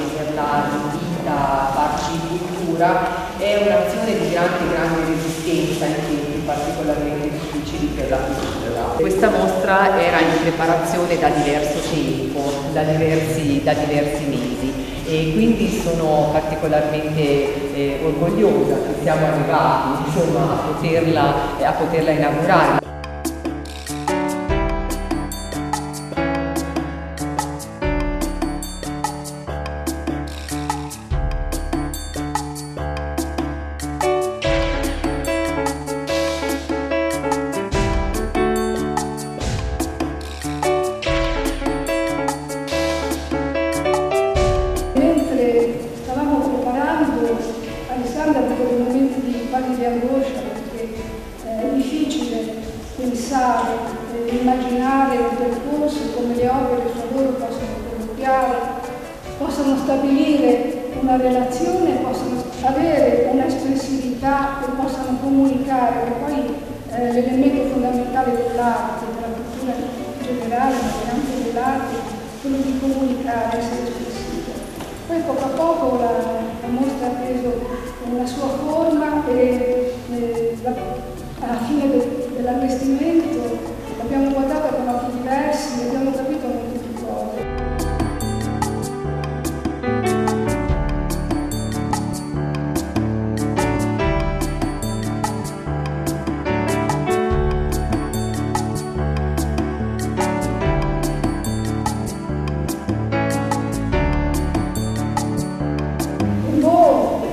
tenerla in vita, farci cultura, è un'azione di grande resistenza in tempi particolarmente difficili per la cultura. Questa mostra era in preparazione da diverso tempo, da diversi mesi, e quindi sono particolarmente orgogliosa che siamo arrivati, insomma, a poterla inaugurare. Alessandra ha avuto dei momenti di quasi di angoscia, perché è difficile pensare, immaginare un percorso come le opere del suo lavoro possono colloquiare, possano stabilire una relazione, possano avere un'espressività e possano comunicare, che poi è l'elemento fondamentale dell'arte, della cultura in generale, ma anche dell'arte, quello di comunicare, essere espressivo. Poi poco a poco la mostra ha preso una sua forma e alla fine dell'allestimento l'abbiamo guardata con occhi diversi e abbiamo capito molte più cose.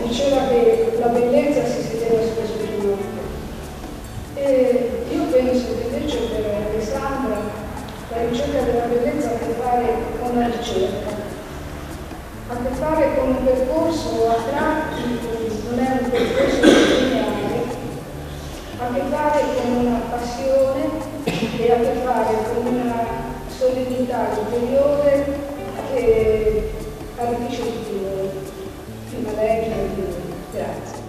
Diceva che la bellezza si sedeva spesso sul nome. E io penso che invece per Alessandra la ricerca della bellezza ha a che fare con la ricerca, ha a che fare con un percorso a tratti, non è un percorso lineare, ha a che fare con una passione e ha a che fare con una solennità interiore che arricchisce tutto. Una legge. Grazie.